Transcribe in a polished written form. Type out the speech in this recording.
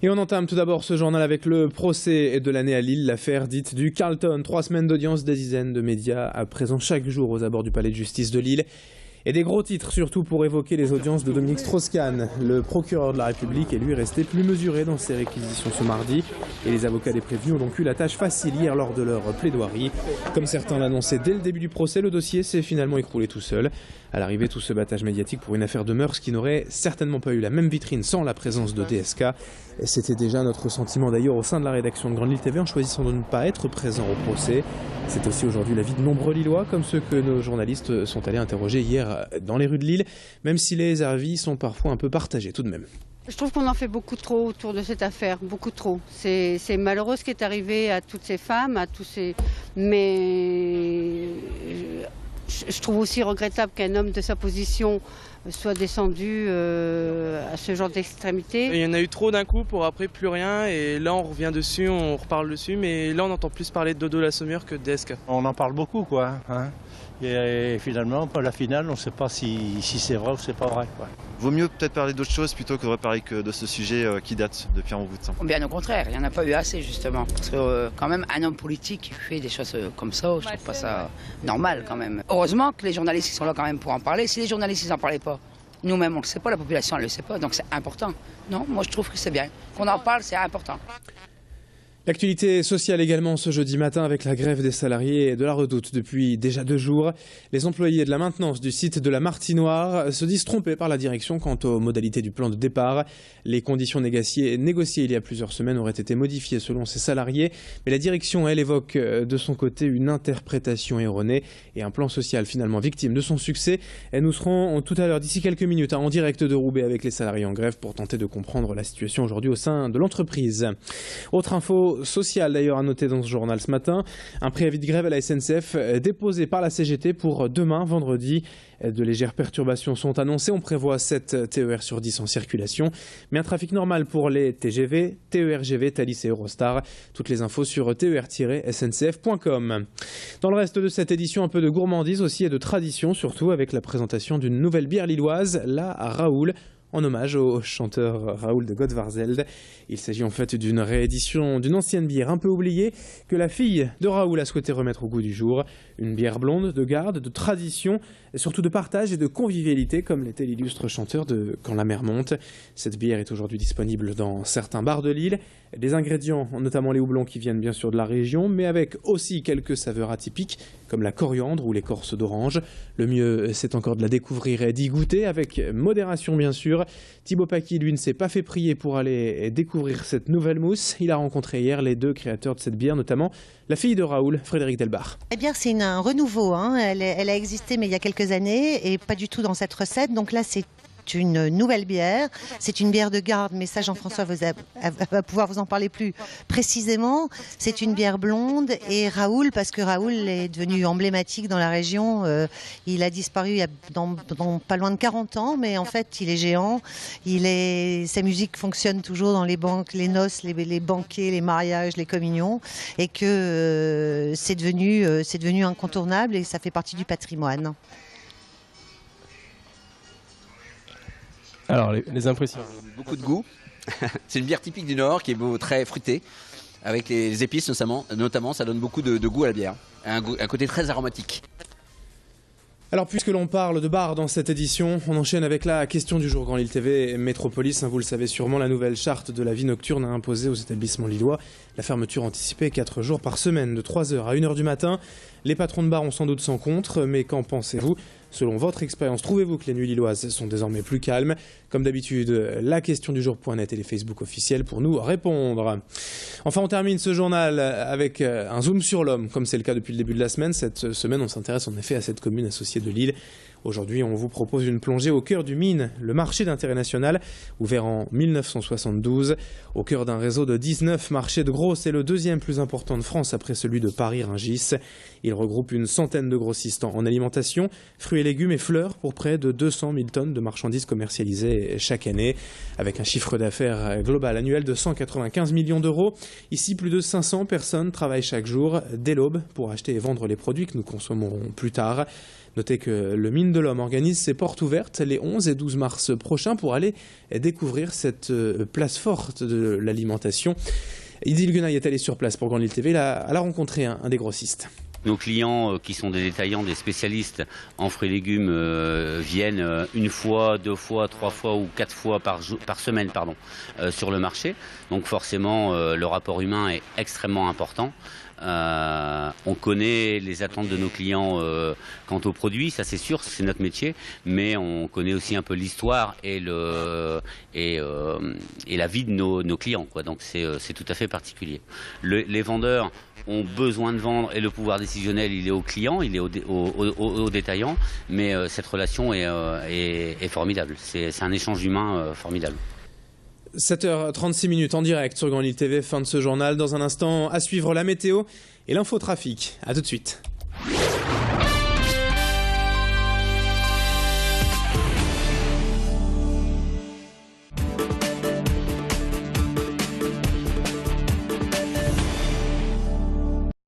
Et on entame tout d'abord ce journal avec le procès de l'année à Lille, l'affaire dite du Carlton. 3 semaines d'audience, des dizaines de médias à présent chaque jour aux abords du palais de justice de Lille. Et des gros titres surtout pour évoquer les audiences de Dominique Strauss-Kahn. Le procureur de la République est lui resté plus mesuré dans ses réquisitions ce mardi. Et les avocats des prévenus ont donc eu la tâche facile hier lors de leur plaidoirie. Comme certains l'annonçaient dès le début du procès, le dossier s'est finalement écroulé tout seul. À l'arrivée, tout ce battage médiatique pour une affaire de mœurs qui n'aurait certainement pas eu la même vitrine sans la présence de DSK. C'était déjà notre sentiment d'ailleurs au sein de la rédaction de Grande Lille TV en choisissant de ne pas être présent au procès. C'est aussi aujourd'hui l'avis de nombreux Lillois, comme ceux que nos journalistes sont allés interroger hier dans les rues de Lille, même si les avis sont parfois un peu partagés tout de même. Je trouve qu'on en fait beaucoup trop autour de cette affaire, beaucoup trop. C'est malheureux ce qui est arrivé à toutes ces femmes, à tous ces... Mais je trouve aussi regrettable qu'un homme de sa position soit descendu à ce genre d'extrémité. Il y en a eu trop d'un coup pour après plus rien et là on revient dessus, on reparle dessus, mais là on entend plus parler de Dodo la Saumure que de DSK. On en parle beaucoup quoi, hein. Et finalement, pour la finale, on ne sait pas si c'est vrai ou c'est pas vrai, quoi. Vaut mieux peut-être parler d'autres choses plutôt que de reparler que de ce sujet qui date depuis un bout de temps. Bien au contraire, il n'y en a pas eu assez justement. Parce que quand même, un homme politique qui fait des choses comme ça, je trouve pas ça normal quand même. Heureusement que les journalistes sont là quand même pour en parler. Si les journalistes n'en parlaient pas, nous-mêmes on ne le sait pas, la population ne le sait pas, donc c'est important. Non, moi je trouve que c'est bien. Qu'on en parle, c'est important. L'actualité sociale également ce jeudi matin avec la grève des salariés de la Redoute depuis déjà 2 jours. Les employés de la maintenance du site de la Martinoire se disent trompés par la direction quant aux modalités du plan de départ. Les conditions négociées il y a plusieurs semaines auraient été modifiées selon ces salariés. Mais la direction, elle, évoque de son côté une interprétation erronée et un plan social finalement victime de son succès. Et nous serons tout à l'heure, d'ici quelques minutes, en direct de Roubaix avec les salariés en grève pour tenter de comprendre la situation aujourd'hui au sein de l'entreprise. Autre info social d'ailleurs à noter dans ce journal ce matin, un préavis de grève à la SNCF déposé par la CGT pour demain vendredi. De légères perturbations sont annoncées, on prévoit 7 TER sur 10 en circulation, mais un trafic normal pour les TGV, TERGV, Thalys et Eurostar. Toutes les infos sur ter-sncf.com. Dans le reste de cette édition, un peu de gourmandise aussi et de tradition, surtout avec la présentation d'une nouvelle bière lilloise, la Raoul, en hommage au chanteur Raoul de Godvarzeld. Il s'agit en fait d'une réédition d'une ancienne bière un peu oubliée que la fille de Raoul a souhaité remettre au goût du jour. Une bière blonde, de garde, de tradition, et surtout de partage et de convivialité, comme l'était l'illustre chanteur de Quand la mer monte. Cette bière est aujourd'hui disponible dans certains bars de Lille. Des ingrédients, notamment les houblons qui viennent bien sûr de la région, mais avec aussi quelques saveurs atypiques, comme la coriandre ou l'écorce d'orange. Le mieux, c'est encore de la découvrir et d'y goûter, avec modération bien sûr. Thibaut Paquis, lui, ne s'est pas fait prier pour aller découvrir cette nouvelle mousse. Il a rencontré hier les 2 créateurs de cette bière, notamment la fille de Raoul, Frédéric Delbar. La bière, c'est un renouveau, hein. Elle a existé mais il y a quelques années et pas du tout dans cette recette. Donc là, c'est une nouvelle bière. C'est une bière de garde, mais ça, Jean-François va pouvoir vous en parler plus précisément. C'est une bière blonde et Raoul, parce que Raoul est devenu emblématique dans la région. Il a disparu il y a dans pas loin de 40 ans, mais en fait, il est géant. Sa musique fonctionne toujours dans les banques, les noces, les banquets, les mariages, les communions, et que c'est devenu incontournable et ça fait partie du patrimoine. Alors, les impressions. Beaucoup de goût. C'est une bière typique du Nord qui est très fruitée, avec les épices notamment, ça donne beaucoup de goût à la bière. Un côté très aromatique. Alors puisque l'on parle de bar dans cette édition, on enchaîne avec la question du jour. Grand Lille TV Métropolis, vous le savez sûrement, la nouvelle charte de la vie nocturne a imposé aux établissements lillois la fermeture anticipée 4 jours par semaine, de 3h à 1h du matin. Les patrons de bar ont sans doute son contre, mais qu'en pensez-vous ? Selon votre expérience, trouvez-vous que les nuits lilloises sont désormais plus calmes? Comme d'habitude, la question du jour.net et les Facebook officiels pour nous répondre. Enfin, on termine ce journal avec un zoom sur l'homme, comme c'est le cas depuis le début de la semaine. Cette semaine, on s'intéresse en effet à cette commune associée de Lille. Aujourd'hui, on vous propose une plongée au cœur du Mine, le marché d'intérêt national, ouvert en 1972. Au cœur d'un réseau de 19 marchés de gros, c'est le 2e plus important de France après celui de Paris-Rungis. Il regroupe une centaine de grossistes en alimentation, fruits et légumes et fleurs pour près de 200 000 tonnes de marchandises commercialisées chaque année. Avec un chiffre d'affaires global annuel de 195 millions d'euros, ici plus de 500 personnes travaillent chaque jour dès l'aube pour acheter et vendre les produits que nous consommerons plus tard. Notez que le Mine Mines de l'Homme organise ses portes ouvertes les 11 et 12 mars prochains pour aller découvrir cette place forte de l'alimentation. Idil Gunaï est allé sur place pour Grande Île TV. Elle a rencontré un des grossistes. Nos clients qui sont des détaillants, des spécialistes en fruits et légumes viennent une fois, 2 fois, 3 fois ou 4 fois par semaine sur le marché. Donc forcément le rapport humain est extrêmement important. On connaît les attentes de nos clients quant aux produits, ça c'est sûr, c'est notre métier, mais on connaît aussi un peu l'histoire et la vie de nos clients, quoi. Donc c'est tout à fait particulier. Les vendeurs ont besoin de vendre et le pouvoir décisionnel il est au client, il est au détaillant, mais cette relation est formidable, c'est un échange humain formidable. 7h36 en direct sur Grande Île TV, fin de ce journal. Dans un instant, à suivre la météo et l'infotrafic. A tout de suite.